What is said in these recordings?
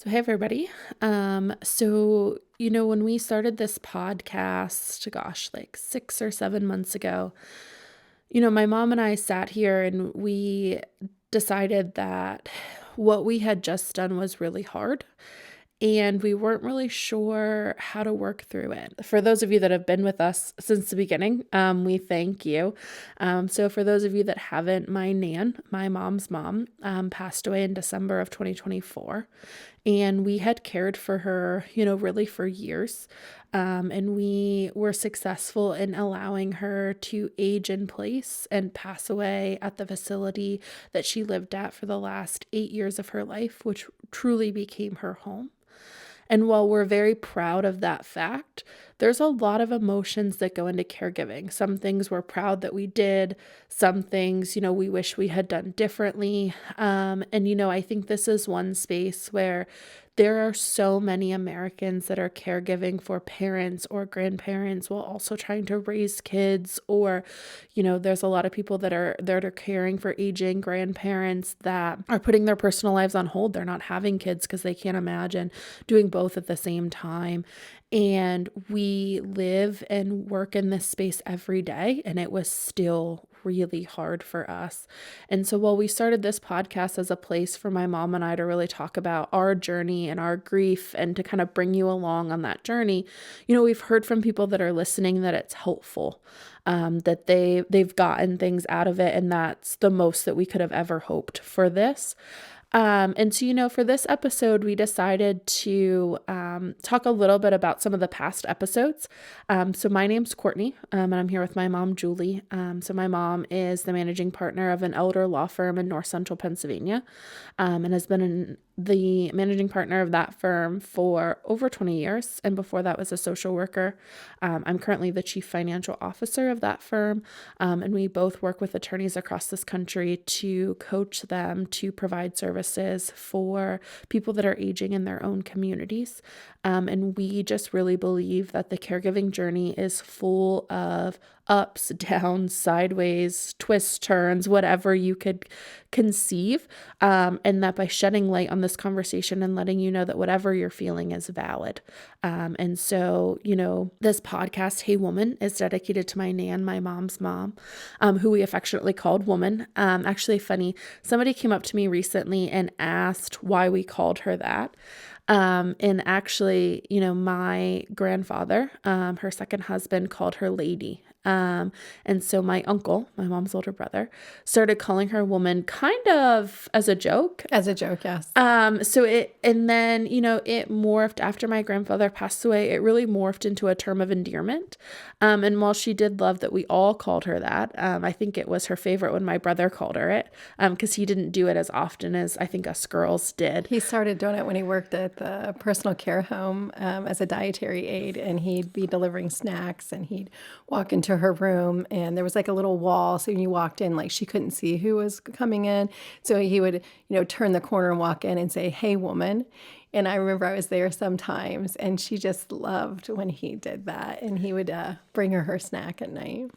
So, hey, everybody. When we started this podcast, gosh, like 6 or 7 months ago, my mom and I sat here and we decided that what we had just done was really hard and we weren't really sure how to work through it. For those of you that have been with us since the beginning, we thank you. So for those of you that haven't, my Nan, my mom's mom, passed away in December of 2024, and we had cared for her, really for years. And we were successful in allowing her to age in place and pass away at the facility that she lived at for the last 8 years of her life, which truly became her home. And while we're very proud of that fact, there's a lot of emotions that go into caregiving. Some things we're proud that we did, some things, we wish we had done differently. I think this is one space where there are so many Americans that are caregiving for parents or grandparents while also trying to raise kids, or, there's a lot of people that are caring for aging grandparents that are putting their personal lives on hold. They're not having kids because they can't imagine doing both at the same time. And we live and work in this space every day, and it was still really hard for us. And so while we started this podcast as a place for my mom and I to really talk about our journey and our grief and to kind of bring you along on that journey, we've heard from people that are listening that it's helpful, that they've gotten things out of it, and that's the most that we could have ever hoped for this. For this episode, we decided to talk a little bit about some of the past episodes. So my name's Cortney, and I'm here with my mom, Julie. So my mom is the managing partner of an elder law firm in North Central Pennsylvania, and has been the managing partner of that firm for over 20 years. And before that was a social worker. I'm currently the chief financial officer of that firm. And we both work with attorneys across this country to coach them to provide services for people that are aging in their own communities. And we just really believe that the caregiving journey is full of ups, downs, sideways, twists, turns, whatever you could conceive. And that by shedding light on this conversation and letting you know that whatever you're feeling is valid. This podcast, Hey Woman, is dedicated to my Nan, my mom's mom, who we affectionately called Woman. Actually funny, somebody came up to me recently and asked why we called her that. My grandfather, her second husband, called her Lady. And so my uncle, my mom's older brother, started calling her Woman kind of as a joke. As a joke, yes. It morphed after my grandfather passed away. It really morphed into a term of endearment. And while she did love that we all called her that, I think it was her favorite when my brother called her it, because he didn't do it as often as I think us girls did. He started doing it when he worked at the personal care home as a dietary aide, and he'd be delivering snacks, and he'd walk into her room, and there was like a little wall, so when you walked in, like she couldn't see who was coming in, so he would turn the corner and walk in and say, "Hey, woman." And I remember I was there sometimes, and she just loved when he did that, and he would bring her snack at night.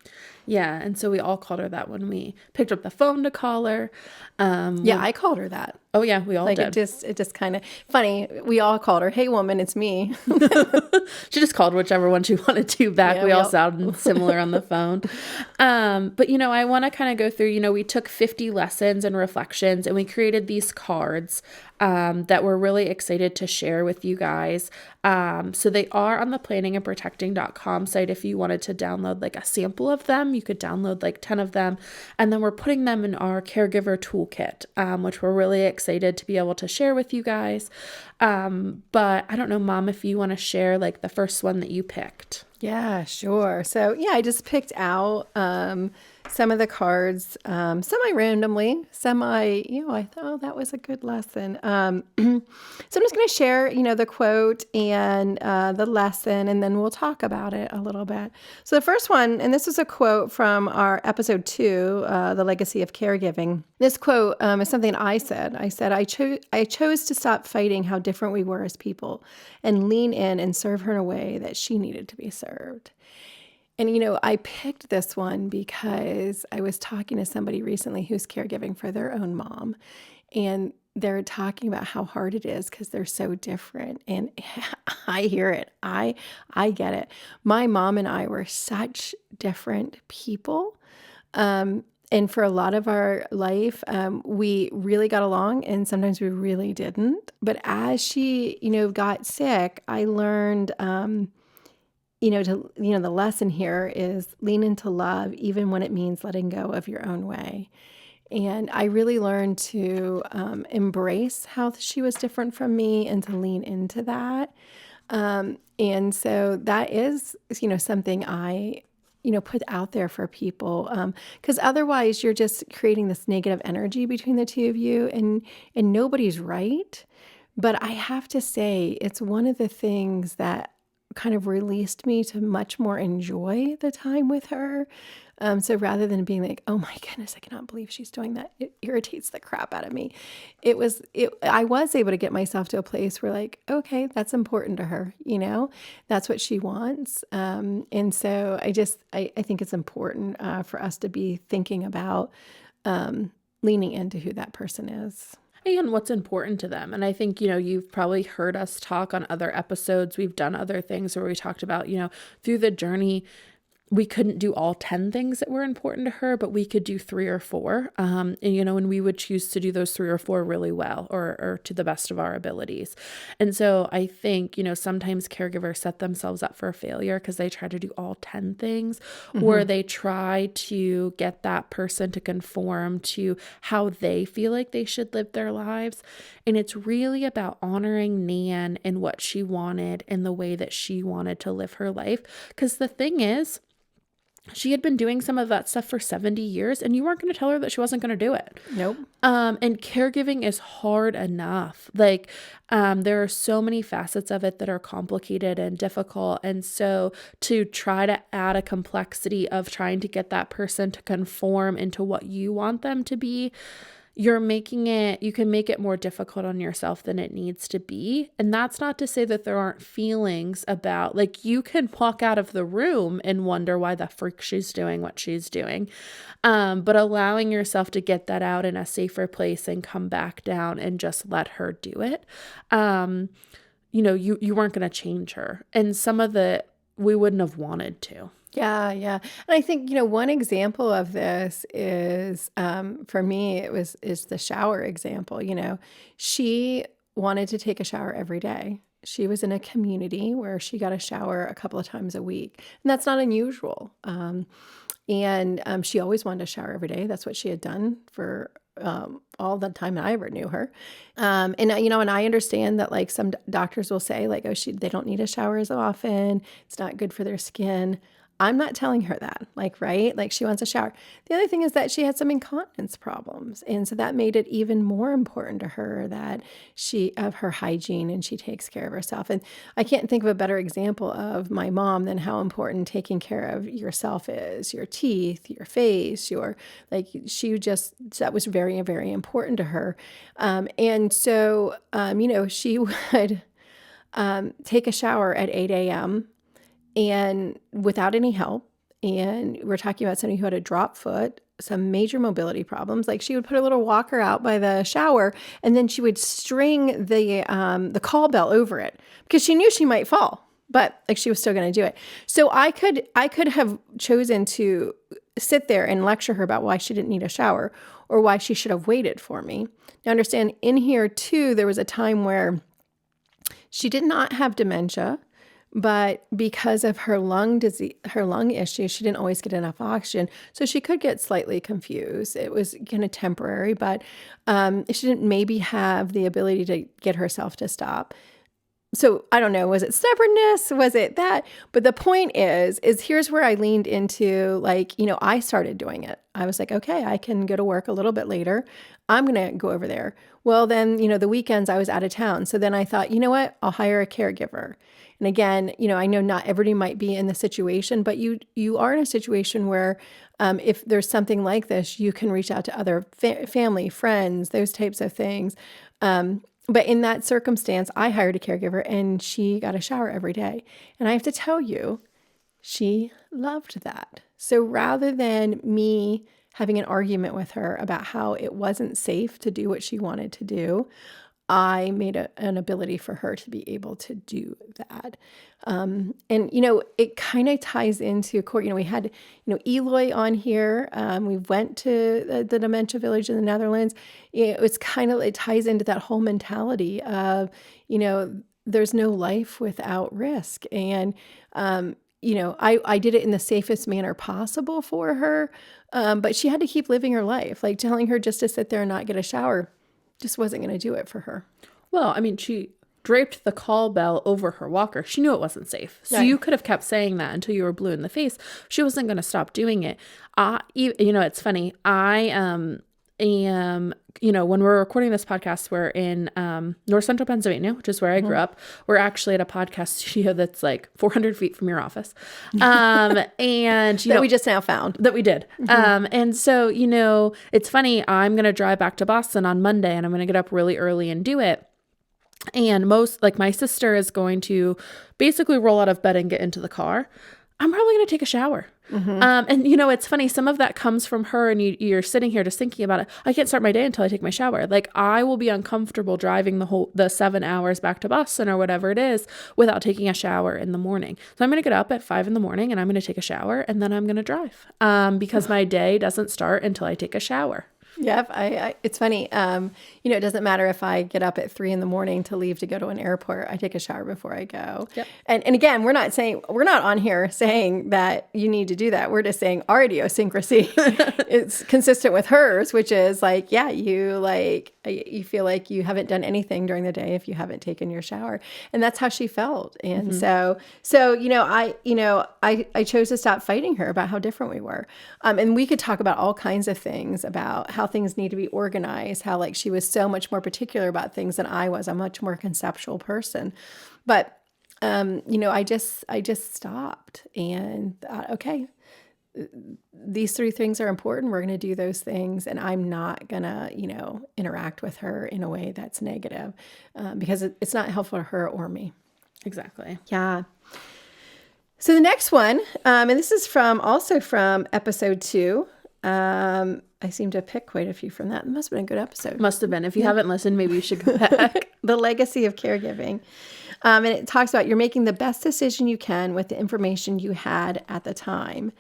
Yeah, and so we all called her that when we picked up the phone to call her. I called her that. Oh yeah, we all did. It just kind of funny. We all called her, "Hey, woman, it's me." She just called whichever one she wanted to back. Yeah, we all sounded similar on the phone. I want to kind of go through, we took 50 lessons and reflections, and we created these cards that we're really excited to share with you guys. So they are on the planningandprotecting.com site. If you wanted to download like a sample of them, you could download like 10 of them. And then we're putting them in our caregiver toolkit, which we're really excited to be able to share with you guys. But I don't know, Mom, if you want to share like the first one that you picked. Yeah, sure. So I just picked out some of the cards, semi-randomly, I thought, that was a good lesson. So I'm just going to share, the quote and the lesson, and then we'll talk about it a little bit. So the first one, and this was a quote from our episode 2, The Legacy of Caregiving. This quote is something I said. I chose to stop fighting how different we were as people and lean in and serve her in a way that she needed to be served. And, I picked this one because I was talking to somebody recently who's caregiving for their own mom. And they're talking about how hard it is because they're so different. And I hear it. I get it. My mom and I were such different people. And for a lot of our life, we really got along, and sometimes we really didn't. But as she, got sick, I learned, the lesson here is lean into love, even when it means letting go of your own way. And I really learned to embrace how she was different from me and to lean into that. And so that is, something I, put out there for people. Because otherwise you're just creating this negative energy between the two of you, and nobody's right. But I have to say, it's one of the things that kind of released me to much more enjoy the time with her. So rather than being like, oh my goodness, I cannot believe she's doing that, it irritates the crap out of me. I was able to get myself to a place where like, okay, that's important to her, that's what she wants. And so I think it's important for us to be thinking about leaning into who that person is. And what's important to them. And I think, you've probably heard us talk on other episodes. We've done other things where we talked about, through the journey, we couldn't do all 10 things that were important to her, but we could do 3 or 4. And we would choose to do those 3 or 4 really well, or to the best of our abilities. And so I think, sometimes caregivers set themselves up for failure because they try to do all 10 things, or they try to get that person to conform to how they feel like they should live their lives. And it's really about honoring Nan and what she wanted and the way that she wanted to live her life. Because the thing is, she had been doing some of that stuff for 70 years, and you weren't going to tell her that she wasn't going to do it. Nope. And caregiving is hard enough. Like, there are so many facets of it that are complicated and difficult. And so to try to add a complexity of trying to get that person to conform into what you want them to be, you can make it more difficult on yourself than it needs to be. And that's not to say that there aren't feelings about, like, you can walk out of the room and wonder why the freak she's doing what she's doing. But allowing yourself to get that out in a safer place and come back down and just let her do it. You weren't going to change her. And some of we wouldn't have wanted to. Yeah, yeah. And I think, one example of this is, for me, is the shower example. She wanted to take a shower every day. She was in a community where she got a shower a couple of times a week, and that's not unusual. And she always wanted to shower every day. That's what she had done for all the time I ever knew her. And I understand that like some doctors will say like, oh, they don't need a shower as often. It's not good for their skin. I'm not telling her that, right? Like she wants a shower. The other thing is that she had some incontinence problems. And so that made it even more important to her that of her hygiene and she takes care of herself. And I can't think of a better example of my mom than how important taking care of yourself is, your teeth, your face, that was very, very important to her. And so, she would take a shower at 8 a.m., and without any help. And we're talking about somebody who had a drop foot, some major mobility problems. Like she would put a little walker out by the shower, and then she would string the call bell over it because she knew she might fall, but like she was still going to do it. So I could have chosen to sit there and lecture her about why she didn't need a shower or why she should have waited for me. Now understand, in here too, there was a time where she did not have dementia. But because of her lung issue, she didn't always get enough oxygen. So she could get slightly confused. It was kind of temporary, but she didn't maybe have the ability to get herself to stop. So I don't know, was it stubbornness? Was it that? But the point is here's where I leaned into I started doing it. I was like, okay, I can go to work a little bit later. I'm going to go over there. Well, then, the weekends I was out of town. So then I thought, you know what? I'll hire a caregiver. And again, I know not everybody might be in the situation, but you are in a situation where if there's something like this, you can reach out to other family, friends, those types of things. But in that circumstance, I hired a caregiver and she got a shower every day. And I have to tell you, she loved that. So rather than me having an argument with her about how it wasn't safe to do what she wanted to do, I made an ability for her to be able to do that. And, it kind of ties into court. We had, Eloy on here. We went to the Dementia Village in the Netherlands. It ties into that whole mentality of, there's no life without risk. And, I did it in the safest manner possible for her. But she had to keep living her life. Like telling her just to sit there and not get a shower just wasn't going to do it for her. Well, I mean, she draped the call bell over her walker. She knew it wasn't safe. So Right. you could have kept saying that until you were blue in the face. She wasn't going to stop doing it. It's funny. I am, when we're recording this podcast, we're in North Central Pennsylvania, which is where I grew up. We're actually at a podcast studio that's like 400 feet from your office. And, That we just now found. that we did. And so, it's funny. I'm going to drive back to Boston on Monday and I'm going to get up really early and do it. And my sister is going to basically roll out of bed and get into the car. I'm probably going to take a shower. And it's funny. Some of that comes from her and you're sitting here just thinking about it. I can't start my day until I take my shower. Like I will be uncomfortable driving the 7 hours back to Boston or whatever it is without taking a shower in the morning. So I'm going to get up at 5 a.m. and I'm going to take a shower and then I'm going to drive because my day doesn't start until I take a shower. Yep. It's funny. It doesn't matter if I get up at 3 a.m. to leave to go to an airport. I take a shower before I go. Yep. And again, we're not on here saying that you need to do that. We're just saying our idiosyncrasy is consistent with hers, which is like, yeah, you feel like you haven't done anything during the day if you haven't taken your shower. And that's how she felt. And so, I chose to stop fighting her about how different we were. And we could talk about all kinds of things about how things need to be organized, how like she was so much more particular about things than I was. I'm a much more conceptual person. But, I just stopped and thought, okay, these 3 things are important. We're going to do those things. And I'm not going to, interact with her in a way that's negative because it's not helpful to her or me. Exactly. Yeah. So the next one, and this is also from episode 2. I seem to pick quite a few from that. It must have been a good episode. Must have been. If you haven't listened, maybe you should go back. The legacy of caregiving. And it talks about you're making the best decision you can with the information you had at the time.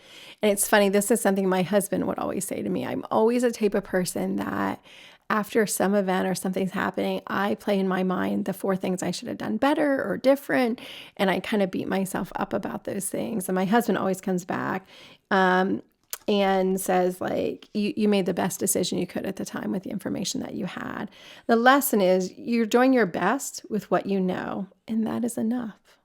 And it's funny. This is something my husband would always say to me. I'm always a type of person that after some event or something's happening, I play in my mind the 4 things I should have done better or different. And I kind of beat myself up about those things. And my husband always comes back and says, like, you made the best decision you could at the time with the information that you had. The lesson is you're doing your best with what you know, and that is enough.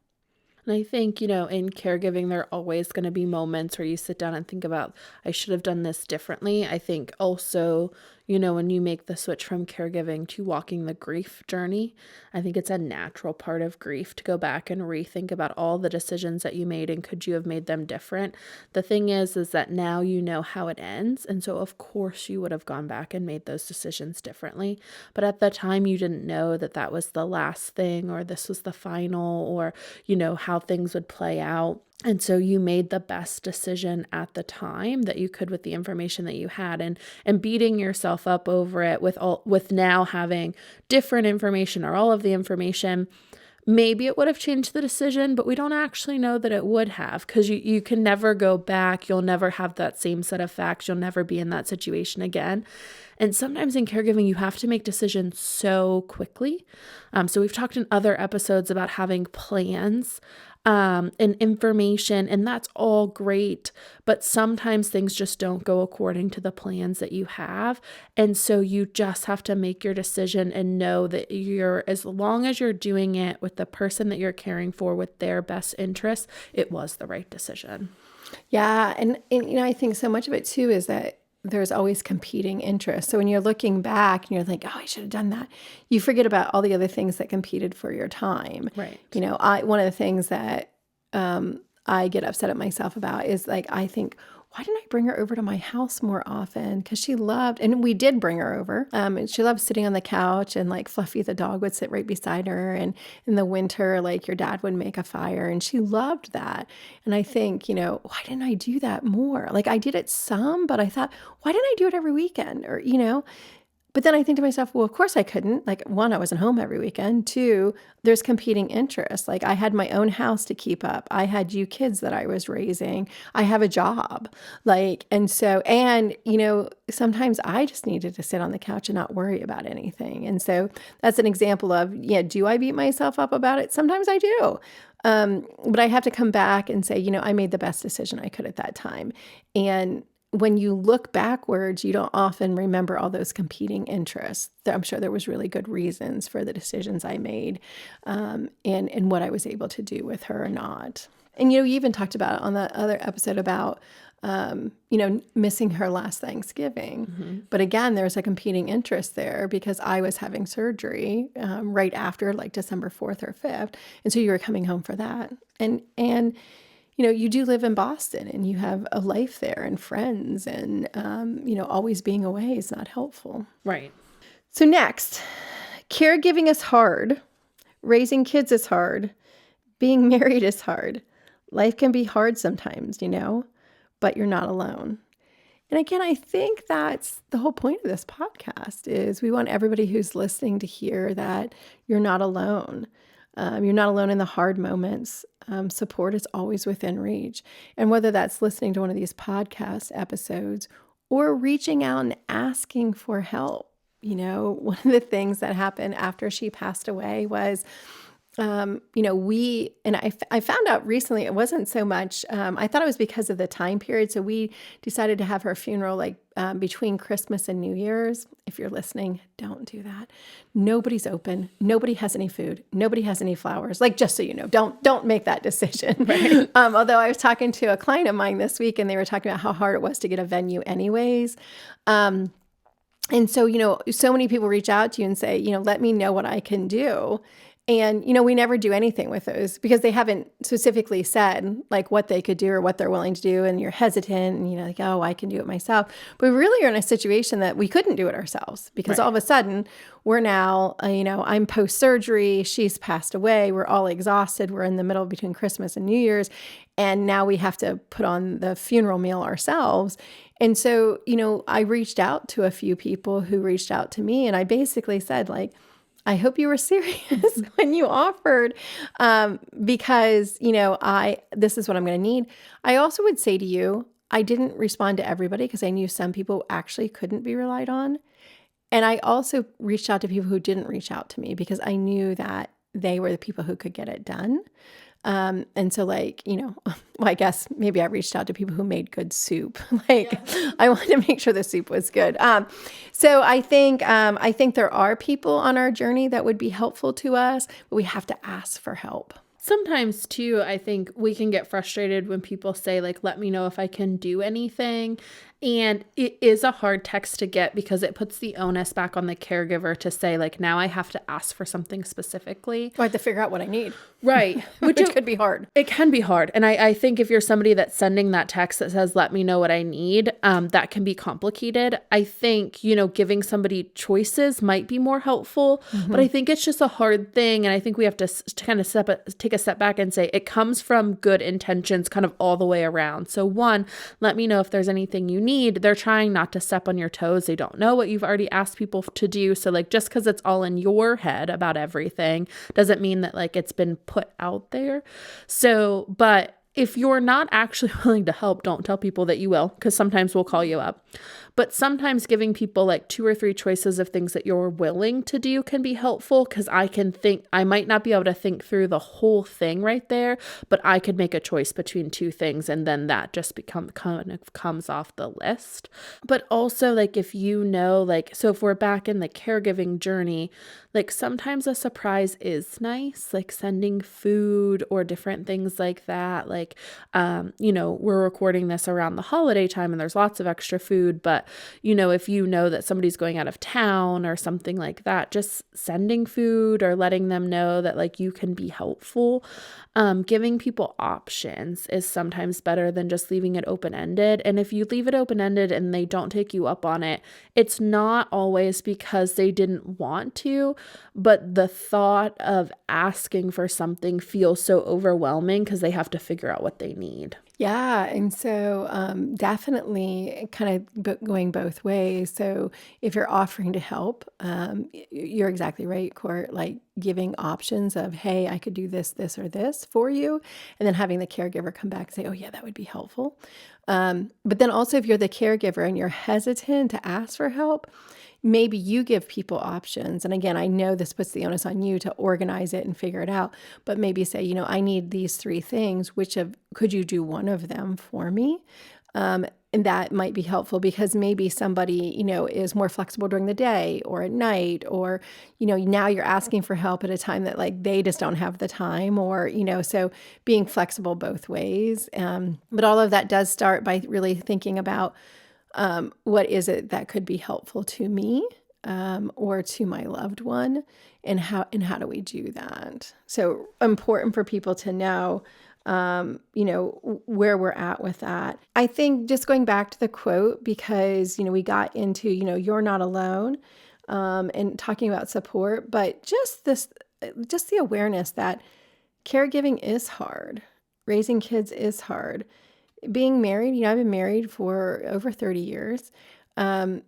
And I think, in caregiving, there are always going to be moments where you sit down and think about, I should have done this differently. I think also, when you make the switch from caregiving to walking the grief journey, I think it's a natural part of grief to go back and rethink about all the decisions that you made and could you have made them different. The thing is that now you know how it ends. And so, of course, you would have gone back and made those decisions differently. But at the time, you didn't know that was the last thing or this was the final or, how things would play out. And so you made the best decision at the time that you could with the information that you had, and beating yourself up over it with now having different information or all of the information. Maybe it would have changed the decision, but we don't actually know that it would have because you can never go back. You'll never have that same set of facts. You'll never be in that situation again. And sometimes in caregiving, you have to make decisions so quickly. So we've talked in other episodes about having plans and information, and that's all great, but sometimes things just don't go according to the plans that you have. And so you just have to make your decision and know that as long as you're doing it with the person that you're caring for with their best interests, it was the right decision. Yeah. And I think so much of it too is that there's always competing interests. So when you're looking back and you're like, oh, I should have done that, you forget about all the other things that competed for your time. Right. One of the things that I get upset at myself about is like, I think, why didn't I bring her over to my house more often? Because she loved, and we did bring her over. And she loved sitting on the couch, and like Fluffy the dog would sit right beside her. And in the winter, like your dad would make a fire, and she loved that. And I think, why didn't I do that more? Like I did it some, but I thought, why didn't I do it every weekend? Or, but then I think to myself, well, of course I couldn't. Like, one, I wasn't home every weekend. Two, there's competing interests. Like, I had my own house to keep up. I had you kids that I was raising. I have a job. Like, and so, and, sometimes I just needed to sit on the couch and not worry about anything. And so that's an example of, do I beat myself up about it? Sometimes I do. But I have to come back and say, I made the best decision I could at that time. And when you look backwards, you don't often remember all those competing interests. I'm sure there was really good reasons for the decisions I made, and what I was able to do with her or not. And, you even talked about on the other episode about, missing her last Thanksgiving. Mm-hmm. But again, there's a competing interest there because I was having surgery right after, like December 4th or 5th. And so you were coming home for that. And you do live in Boston and you have a life there and friends and, always being away is not helpful. Right. So next, caregiving is hard. Raising kids is hard. Being married is hard. Life can be hard sometimes, but you're not alone. And again, I think that's the whole point of this podcast is we want everybody who's listening to hear that you're not alone. You're not alone in the hard moments. Support is always within reach. And whether that's listening to one of these podcast episodes or reaching out and asking for help. One of the things that happened after she passed away was, I found out recently it wasn't so much, I thought it was because of the time period. So we decided to have her funeral between Christmas and New Year's. If you're listening, don't do that. Nobody's open. Nobody has any food. Nobody has any flowers. Like, just so you know, don't make that decision. Right. Although I was talking to a client of mine this week and they were talking about how hard it was to get a venue anyways. And so, so many people reach out to you and say, let me know what I can do. And, we never do anything with those because they haven't specifically said like what they could do or what they're willing to do. And you're hesitant and, like, oh, I can do it myself. But we really are in a situation that we couldn't do it ourselves because all of a sudden we're now, I'm post-surgery. She's passed away. We're all exhausted. We're in the middle between Christmas and New Year's. And now we have to put on the funeral meal ourselves. And so, I reached out to a few people who reached out to me and I basically said like, I hope you were serious when you offered, because, this is what I'm going to need. I also would say to you, I didn't respond to everybody because I knew some people actually couldn't be relied on. And I also reached out to people who didn't reach out to me because I knew that they were the people who could get it done. And so well, I guess maybe I reached out to people who made good soup. I wanted to make sure the soup was good. So I think there are people on our journey that would be helpful to us, but we have to ask for help. Sometimes too, I think we can get frustrated when people say like, let me know if I can do anything. And it is a hard text to get because it puts the onus back on the caregiver to say like, now I have to ask for something specifically. I have to figure out what I need. Right. Which could be hard. It can be hard. And I think if you're somebody that's sending that text that says, let me know what I need, that can be complicated. I think, giving somebody choices might be more helpful, but I think it's just a hard thing. And I think we have to kind of take a step back and say it comes from good intentions kind of all the way around. So one, let me know if there's anything you need. They're trying not to step on your toes. They don't know what you've already asked people to do. So like, just because it's all in your head about everything doesn't mean that like it's been put out there. So, but if you're not actually willing to help, don't tell people that you will, because sometimes we'll call you up. But sometimes giving people like 2 or 3 choices of things that you're willing to do can be helpful, because I might not be able to think through the whole thing right there, but I could make a choice between 2 things and then that just kind of comes off the list. But also like if so if we're back in the caregiving journey, like sometimes a surprise is nice, like sending food or different things like that. like, we're recording this around the holiday time and there's lots of extra food, but, if you know that somebody's going out of town or something like that, just sending food or letting them know that like you can be helpful. Giving people options is sometimes better than just leaving it open-ended. And if you leave it open-ended and they don't take you up on it, it's not always because they didn't want to, but the thought of asking for something feels so overwhelming because they have to figure out what they need. Yeah. And so definitely kind of going both ways. So if you're offering to help, you're exactly right, Court, like giving options of, hey, I could do this, this, or this for you. And then having the caregiver come back and say, oh, yeah, that would be helpful. But then also if you're the caregiver and you're hesitant to ask for help, maybe you give people options. And again, I know this puts the onus on you to organize it and figure it out, but maybe say, I need these 3 things. Could you do one of them for me? And that might be helpful because maybe somebody, is more flexible during the day or at night, or, now you're asking for help at a time that like they just don't have the time, or, so being flexible both ways. But all of that does start by really thinking about what is it that could be helpful to me or to my loved one, and how do we do that? So important for people to know, where we're at with that. I think just going back to the quote, because, we got into, you're not alone, and talking about support, but just the awareness that caregiving is hard. Raising kids is hard. Being married, I've been married for over 30 years. And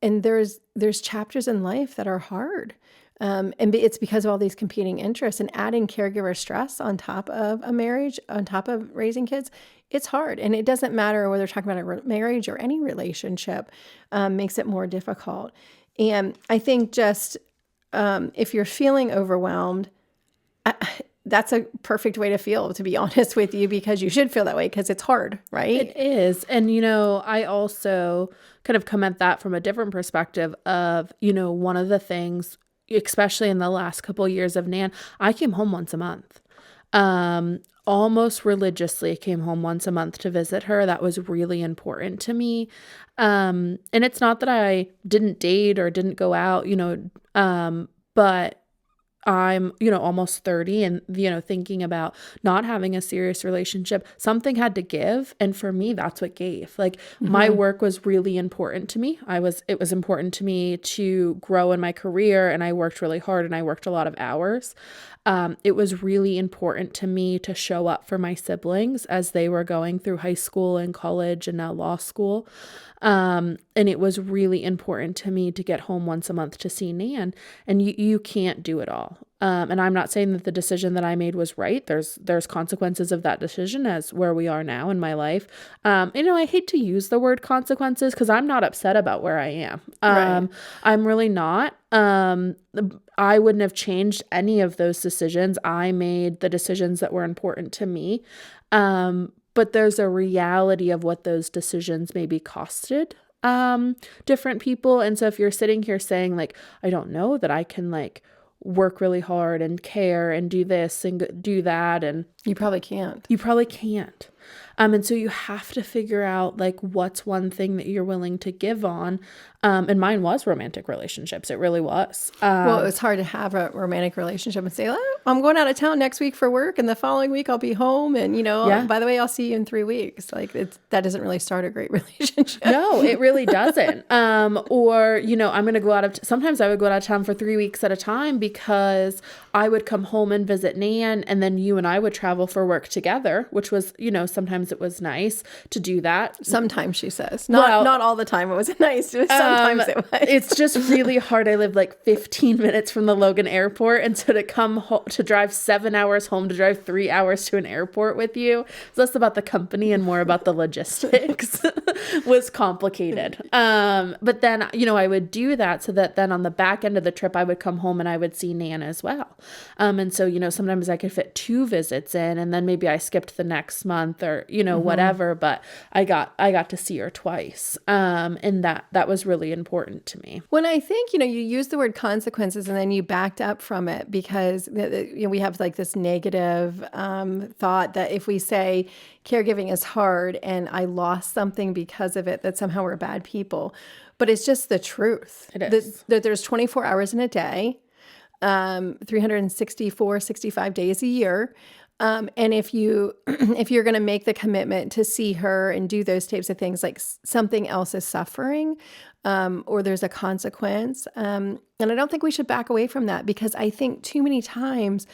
there's chapters in life that are hard. And it's because of all these competing interests, and adding caregiver stress on top of a marriage, on top of raising kids, it's hard. And it doesn't matter whether we're talking about a marriage or any relationship, makes it more difficult. And I think just, if you're feeling overwhelmed, that's a perfect way to feel, to be honest with you, because you should feel that way because it's hard, right? It is. And, I also kind of come at that from a different perspective of, one of the things, especially in the last couple of years of Nan, I came home once a month. Almost religiously came home once a month to visit her. That was really important to me. And it's not that I didn't date or didn't go out, but I'm, almost 30 and, thinking about not having a serious relationship, something had to give. And for me, that's what gave. Like my work was really important to me. It was important to me to grow in my career, and I worked really hard and I worked a lot of hours. It was really important to me to show up for my siblings as they were going through high school and college and now law school. And it was really important to me to get home once a month to see Nan, and you can't do it all. And I'm not saying that the decision that I made was right. There's consequences of that decision as where we are now in my life. I hate to use the word consequences because I'm not upset about where I am. Right. I'm really not. I wouldn't have changed any of those decisions. I made the decisions that were important to me. But there's a reality of what those decisions maybe costed different people. And so if you're sitting here saying like, I don't know that I can like work really hard and care and do this and do that, and You probably can't. you probably can't. And so you have to figure out like what's one thing that you're willing to give on. And mine was romantic relationships. It really was. Well, it was hard to have a romantic relationship and say, oh, I'm going out of town next week for work, and the following week I'll be home. And, Yeah. by the way, I'll see you in 3 weeks. Like that doesn't really start a great relationship. No, it really doesn't. Or, I'm going to go sometimes I would go out of town for 3 weeks at a time because I would come home and visit Nan, and then you and I would travel for work together, which was, sometimes it was nice to do that. Sometimes, she says. Not all the time. It was nice. Sometimes it was. It's just really hard. I live like 15 minutes from the Logan airport. And so to come home, to drive 7 hours home, to drive 3 hours to an airport with you, it's less about the company and more about the logistics was complicated. But then, I would do that so that then on the back end of the trip, I would come home and I would see Nan as well. And so, sometimes I could fit 2 visits in, and then maybe I skipped the next month month or, whatever, but I got to see her twice. And that was really important to me. When I think, you used the word consequences and then you backed up from it because we have like this negative thought that if we say caregiving is hard and I lost something because of it, that somehow we're bad people. But it's just the truth. It is. That there's 24 hours in a day, 364, 65 days a year. And if you're going to make the commitment to see her and do those types of things, like something else is suffering, or there's a consequence. And I don't think we should back away from that because I think too many times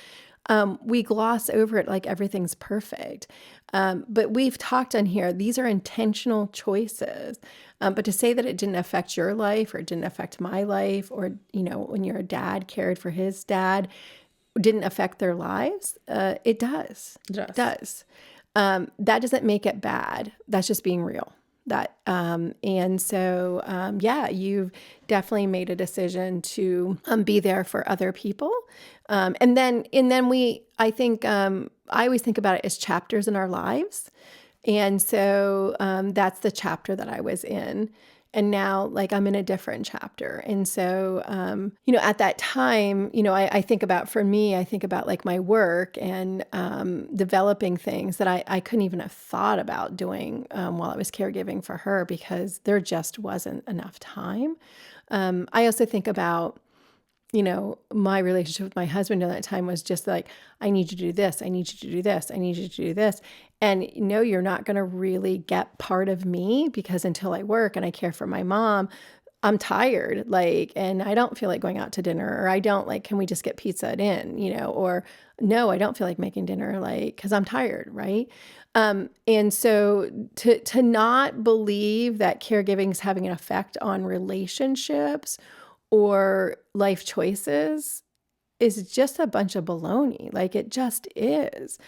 we gloss over it like everything's perfect. But we've talked on here, these are intentional choices. But to say that it didn't affect your life or it didn't affect my life or, when your dad cared for his dad, didn't affect their lives, it does. Yes. It does. That doesn't make it bad. That's just being real. And so, you've definitely made a decision to be there for other people. And then I think, I always think about it as chapters in our lives. And so that's the chapter that I was in. And now, like, I'm in a different chapter. And so, at that time, I think about, for me, I think about like my work and developing things that I couldn't even have thought about doing while I was caregiving for her because there just wasn't enough time. I also think about, my relationship with my husband at that time was just like, I need you to do this. I need you to do this. I need you to do this. And no, you're not going to really get part of me because until I work and I care for my mom, I'm tired, and I don't feel like going out to dinner, or I don't can we just get pizza in, or no, I don't feel like making dinner, because I'm tired. Right. And so to not believe that caregiving is having an effect on relationships or life choices is just a bunch of baloney. It just is.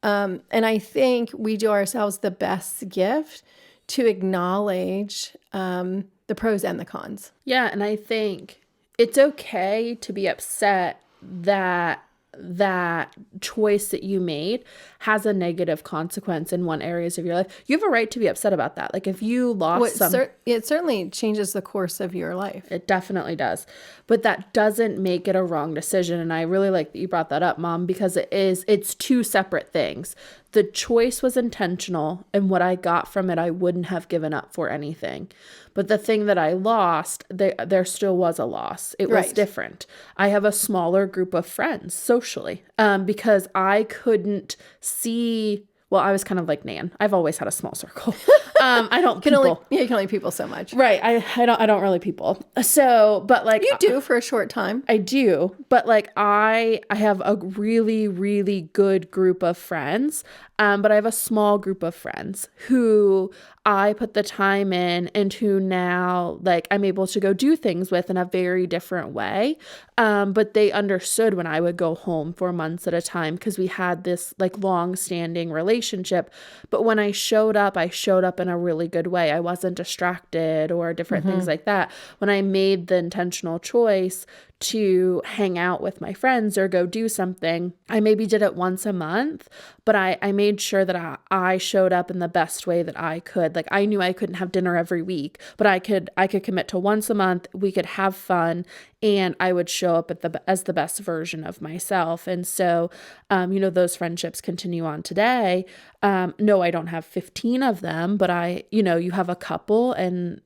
And I think we do ourselves the best gift to acknowledge the pros and the cons. Yeah, and I think it's okay to be upset that that choice that you made has a negative consequence in one areas of your life. You have a right to be upset about that. If you lost it certainly changes the course of your life. It definitely does. But that doesn't make it a wrong decision. And I really like that you brought that up, Mom, because it's two separate things. The choice was intentional, and what I got from it, I wouldn't have given up for anything. But the thing that I lost, there still was a loss. It was different. I have a smaller group of friends socially because I couldn't see. Well, I was kind of like Nan. I've always had a small circle. I don't people. You can only people so much. Right. I don't really people. So, but you do for a short time. I do. But I have a really, really good group of friends. But I have a small group of friends who I put the time in and who now I'm able to go do things with in a very different way. But they understood when I would go home for months at a time because we had this long-standing relationship. But when I showed up in a really good way. I wasn't distracted or different things like that. When I made the intentional choice to hang out with my friends or go do something, I maybe did it once a month, but I made sure that I showed up in the best way that I could. I knew I couldn't have dinner every week, but I could commit to once a month. We could have fun, and I would show up as the best version of myself. And so, those friendships continue on today. No, I don't have 15 of them, but you have a couple, and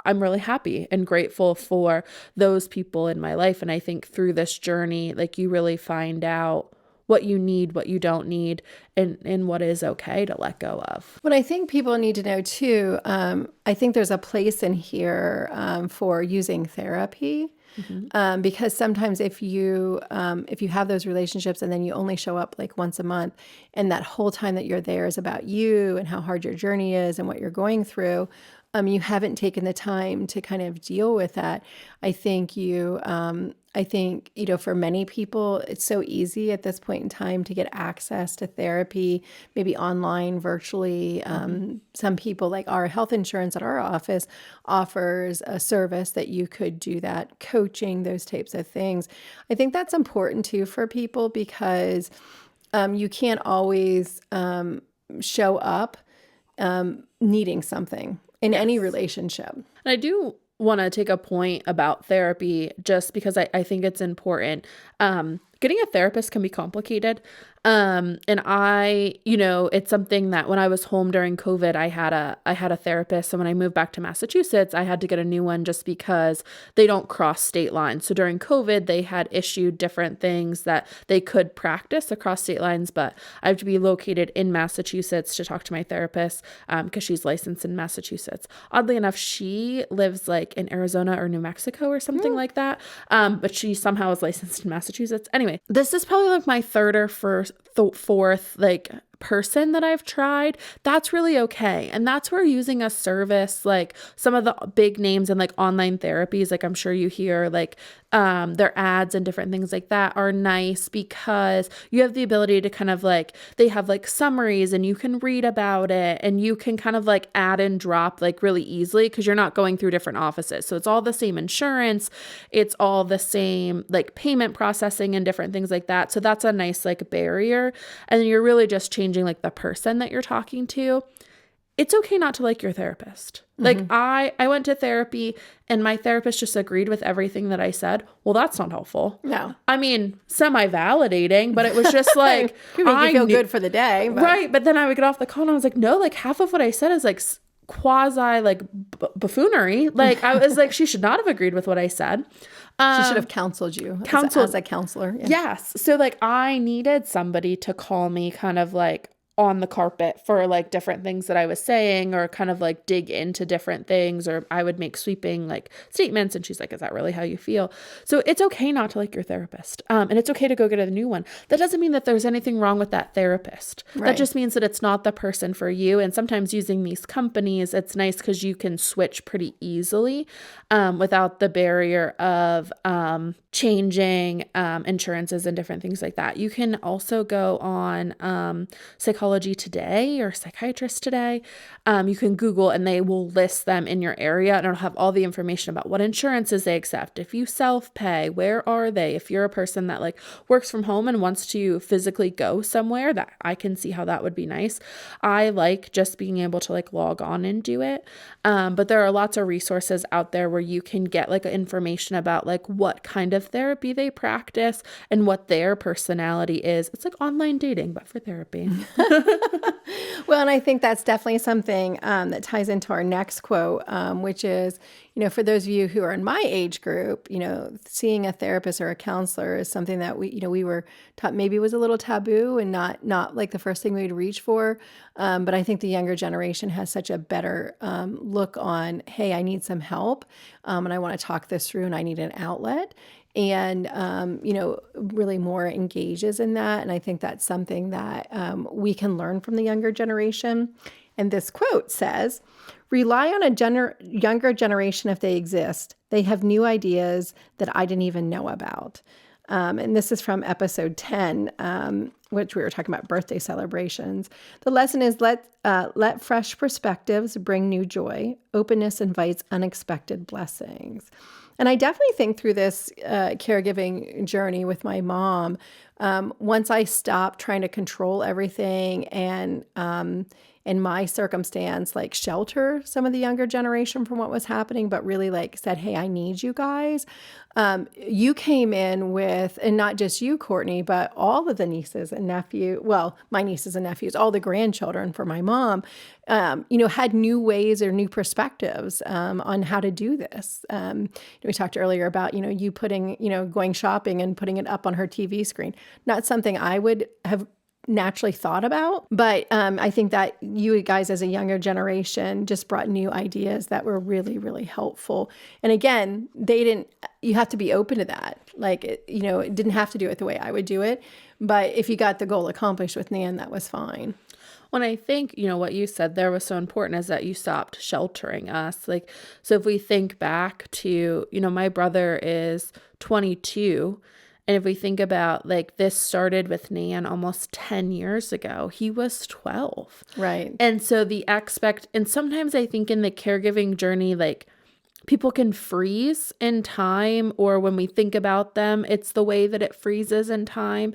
I'm really happy and grateful for those people in my life. And I think through this journey, you really find out what you need, what you don't need, and what is okay to let go of. What I think people need to know too, I think there's a place in here for using therapy. Mm-hmm. Because sometimes if you have those relationships and then you only show up once a month, and that whole time that you're there is about you and how hard your journey is and what you're going through, you haven't taken the time to kind of deal with that. I think for many people, it's so easy at this point in time to get access to therapy, maybe online, virtually. Some people, our health insurance at our office, offers a service that you could do that, coaching, those types of things. I think that's important too for people because you can't always show up needing something in any Yes. relationship. And I do want to take a point about therapy just because I think it's important. Getting a therapist can be complicated. And it's something that when I was home during COVID, I had a therapist. So when I moved back to Massachusetts, I had to get a new one just because they don't cross state lines. So during COVID, they had issued different things that they could practice across state lines, but I have to be located in Massachusetts to talk to my therapist, because she's licensed in Massachusetts. Oddly enough, she lives like in Arizona or New Mexico or something like that. But she somehow is licensed in Massachusetts. Anyway, this is probably like my third or fourth like person that I've tried. That's really okay. And that's where using a service like some of the big names and like online therapies, like I'm sure you hear like their ads and different things like that are nice because you have the ability to kind of like, they have like summaries and you can read about it and you can kind of like add and drop like really easily because you're not going through different offices. So it's all the same insurance. It's all the same like payment processing and different things like that. So that's a nice like barrier. And then you're really just changing like the person that you're talking to. It's okay not to like your therapist. Like I went to therapy and my therapist just agreed with everything that I said. Well, that's not helpful. No. I mean, semi-validating, but it was just like, Could make you feel good for the day. But. Right. But then I would get off the call and I was like, no, like half of what I said is like quasi like buffoonery. Like I was like, she should not have agreed with what I said. She should have counseled you as a counselor. Yeah. Yes. So like I needed somebody to call me kind of like on the carpet for like different things that I was saying or kind of like dig into different things, or I would make sweeping like statements and she's like, is that really how you feel? So it's okay not to like your therapist. And it's okay to go get a new one. That doesn't mean that there's anything wrong with that therapist. Right. That just means that it's not the person for you. And sometimes using these companies, it's nice because you can switch pretty easily without the barrier of changing insurances and different things like that. You can also go on Psychology Today or Psychiatrist Today. You can Google and they will list them in your area and it'll have all the information about what insurances they accept. If you self-pay, where are they? If you're a person that like works from home and wants to physically go somewhere, that I can see how that would be nice. I like just being able to like log on and do it. But there are lots of resources out there where you can get like information about like what kind of therapy they practice and what their personality is. It's like online dating, but for therapy. Well, and I think that's definitely something that ties into our next quote, which is, for those of you who are in my age group, seeing a therapist or a counselor is something that we were taught maybe was a little taboo and not like the first thing we'd reach for. But I think the younger generation has such a better look on, hey, I need some help and I want to talk this through and I need an outlet. And, really more engages in that. And I think that's something that we can learn from the younger generation. And this quote says, rely on a younger generation if they exist. They have new ideas that I didn't even know about. And this is from episode 10, which we were talking about birthday celebrations. The lesson is let fresh perspectives bring new joy. Openness invites unexpected blessings. And I definitely think through this caregiving journey with my mom, once I stopped trying to control everything and in my circumstance, like shelter some of the younger generation from what was happening, but really like said, hey, I need you guys. You came in with, and not just you, Cortney, but all of the nieces and my nieces and nephews, all the grandchildren for my mom, had new ways or new perspectives on how to do this. We talked earlier about, you putting, going shopping and putting it up on her TV screen. Not something I would have naturally thought about, but I think that you guys as a younger generation just brought new ideas that were really, really helpful. And again, you have to be open to that. Like, it didn't have to do it the way I would do it, but if you got the goal accomplished with Nan, that was fine. When I think, what you said there was so important is that you stopped sheltering us. Like, so if we think back to, my brother is 22. And if we think about like this started with Nan almost 10 years ago, he was 12. Right. And so and sometimes I think in the caregiving journey, like people can freeze in time, or when we think about them, it's the way that it freezes in time.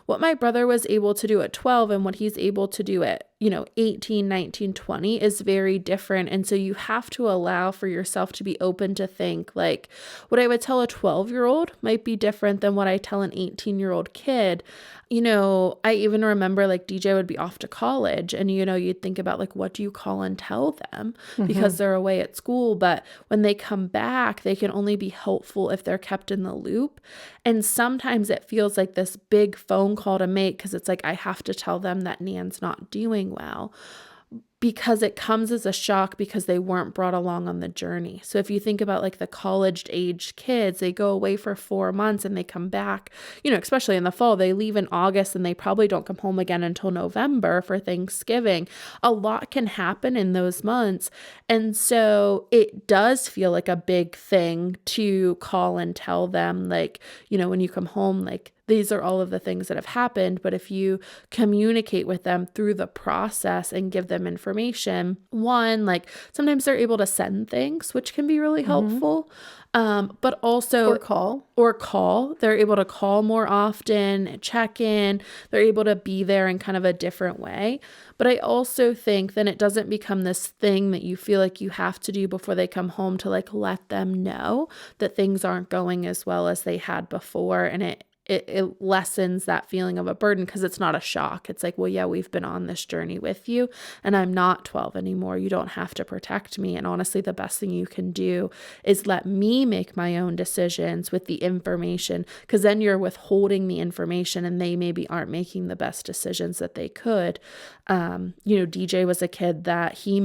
What my brother was able to do at 12 and what he's able to do at but 18, 19, 20 is very different. And so you have to allow for yourself to be open to think like what I would tell a 12-year-old might be different than what I tell an 18-year-old kid. I even remember like DJ would be off to college and, you'd think about like, what do you call and tell them because they're away at school? But when they come back, they can only be helpful if they're kept in the loop. And sometimes it feels like this big phone call to make because it's like, I have to tell them that Nan's not doing well, because it comes as a shock because they weren't brought along on the journey. So if you think about like the college age kids, they go away for 4 months and they come back, especially in the fall, they leave in August and they probably don't come home again until November for Thanksgiving. A lot can happen in those months. And so it does feel like a big thing to call and tell them, like, when you come home, like, these are all of the things that have happened. But if you communicate with them through the process and give them information, one, like sometimes they're able to send things, which can be really helpful. But also or call. They're able to call more often, check in. They're able to be there in kind of a different way. But I also think then it doesn't become this thing that you feel like you have to do before they come home to like let them know that things aren't going as well as they had before. And it lessens that feeling of a burden because it's not a shock. It's like, well, yeah, we've been on this journey with you and I'm not 12 anymore. You don't have to protect me. And honestly, the best thing you can do is let me make my own decisions with the information, because then you're withholding the information and they maybe aren't making the best decisions that they could. DJ was a kid that he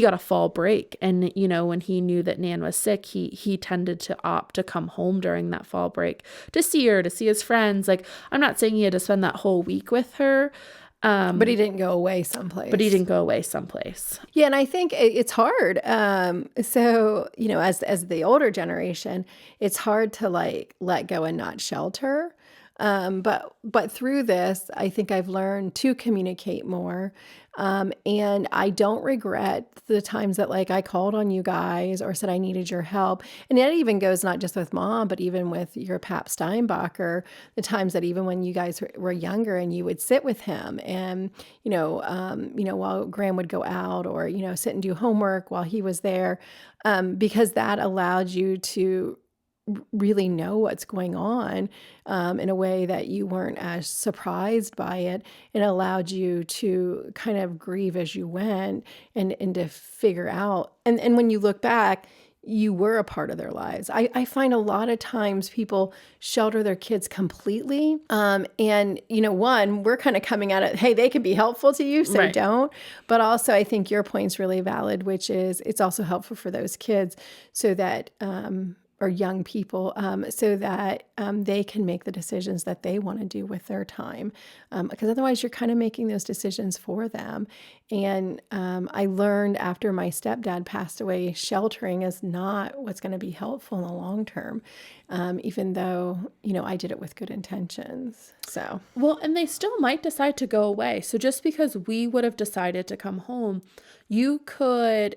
got a fall break. And, when he knew that Nan was sick, he tended to opt to come home during that fall break to see her, to see his friends. Like, I'm not saying he had to spend that whole week with her. But he didn't go away someplace. Yeah. And I think it's hard. So, as the older generation, it's hard to like let go and not shelter. But through this, I think I've learned to communicate more. And I don't regret the times that like I called on you guys or said I needed your help. And that even goes not just with Mom, but even with your Pap Steinbacher, the times that even when you guys were younger and you would sit with him and, while Graham would go out or, sit and do homework while he was there, because that allowed you to really know what's going on in a way that you weren't as surprised by it, and allowed you to kind of grieve as you went and to figure out. And when you look back, you were a part of their lives. I find a lot of times people shelter their kids completely. And, one, we're kind of coming at it, hey, they could be helpful to you, so don't. But also, I think your point's really valid, which is it's also helpful for those kids so that or young people, so that they can make the decisions that they want to do with their time. Because otherwise you're kind of making those decisions for them. And I learned after my stepdad passed away, sheltering is not what's going to be helpful in the long term, even though, I did it with good intentions. So, well, and they still might decide to go away. So just because we would have decided to come home, you could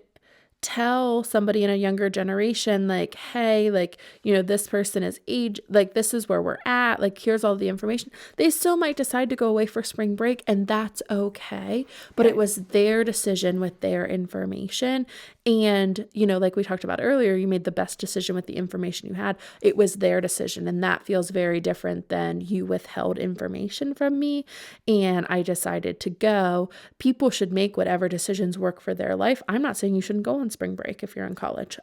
tell somebody in a younger generation, like, hey, like, this person is age, like, this is where we're at, like, here's all the information. They still might decide to go away for spring break, and that's okay. But it was their decision with their information. And, like we talked about earlier, you made the best decision with the information you had. It was their decision. And that feels very different than you withheld information from me and I decided to go. People should make whatever decisions work for their life. I'm not saying you shouldn't go on spring break if you're in college.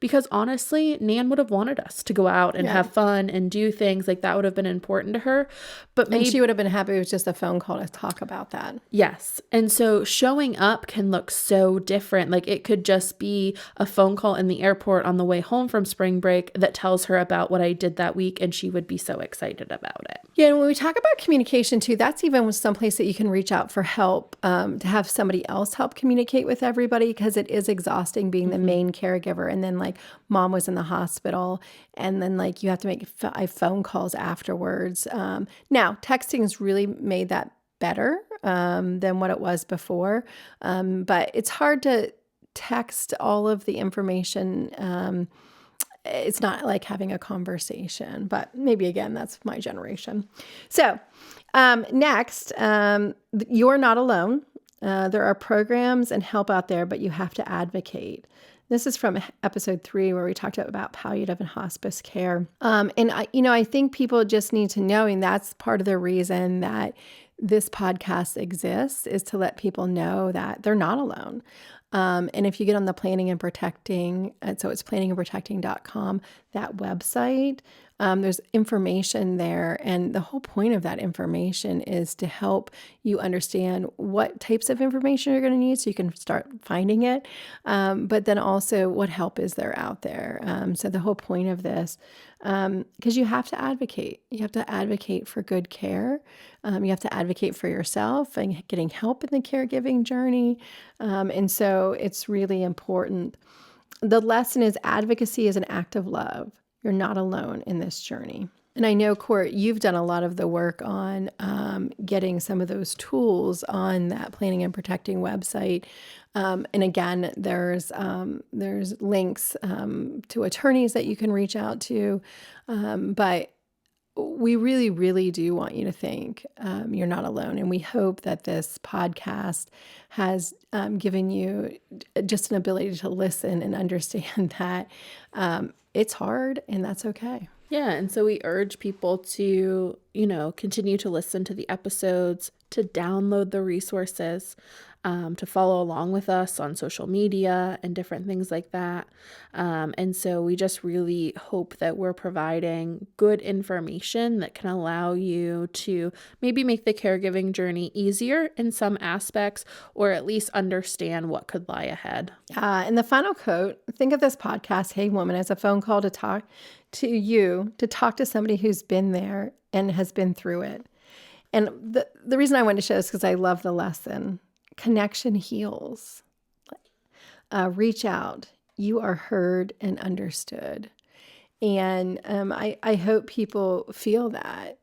Because honestly, Nan would have wanted us to go out and have fun and do things like that would have been important to her. But maybe she would have been happy with just a phone call to talk about that. Yes. And so showing up can look so different. Like it could just be a phone call in the airport on the way home from spring break that tells her about what I did that week, and she would be so excited about it. Yeah. And when we talk about communication too, that's even someplace that you can reach out for help, to have somebody else help communicate with everybody, because it is exhausting being the main caregiver. And then like Mom was in the hospital, and then like you have to make 5 phone calls afterwards. Now texting has really made that better than what it was before. But it's hard to text all of the information it's not like having a conversation, but maybe again, that's my generation. So next, you're not alone. There are programs and help out there, but you have to advocate. This is from episode 3 where we talked about palliative and hospice care. And I think people just need to know, and that's part of the reason that this podcast exists, is to let people know that they're not alone. And if you get on the Planning and Protecting, so it's planningandprotecting.com, that website, there's information there. And the whole point of that information is to help you understand what types of information you're going to need so you can start finding it. But then also what help is there out there. So the whole point of this, because you have to advocate. You have to advocate for good care. You have to advocate for yourself and getting help in the caregiving journey. And so it's really important. The lesson is advocacy is an act of love. You're not alone in this journey. And I know, Court, you've done a lot of the work on getting some of those tools on that Planning and Protecting website. And again, there's links to attorneys that you can reach out to. But we really, really do want you to think you're not alone. And we hope that this podcast has given you just an ability to listen and understand that it's hard and that's okay. Yeah, and so we urge people to, continue to listen to the episodes, to download the resources, to follow along with us on social media and different things like that. And so we just really hope that we're providing good information that can allow you to maybe make the caregiving journey easier in some aspects, or at least understand what could lie ahead. And the final quote, think of this podcast, Hey Woman, as a phone call to talk to somebody who's been there and has been through it. And the reason I wanted to share this is because I love the lesson. Connection heals. Reach out. You are heard and understood. And I hope people feel that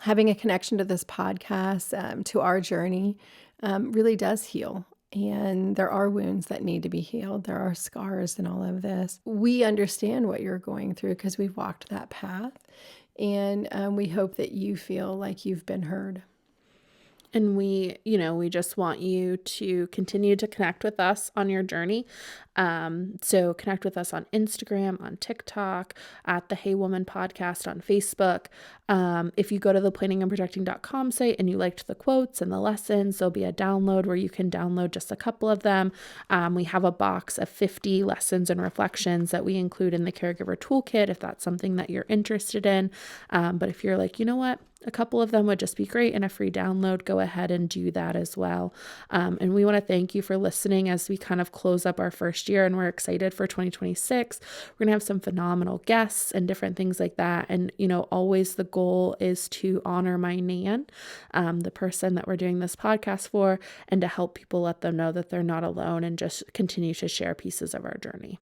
having a connection to this podcast, to our journey, really does heal. And there are wounds that need to be healed. There are scars in all of this. We understand what you're going through because we've walked that path. And we hope that you feel like you've been heard. And we just want you to continue to connect with us on your journey. So connect with us on Instagram, on TikTok, at the Hey Woman podcast on Facebook. If you go to the planningandprotecting.com site and you liked the quotes and the lessons, there'll be a download where you can download just a couple of them. We have a box of 50 lessons and reflections that we include in the Caregiver Toolkit if that's something that you're interested in. But if you're like, you know what? A couple of them would just be great in a free download. Go ahead and do that as well. And we want to thank you for listening as we kind of close up our first year, and we're excited for 2026. We're going to have some phenomenal guests and different things like that. And, always the goal is to honor my Nan, the person that we're doing this podcast for, and to help people let them know that they're not alone and just continue to share pieces of our journey.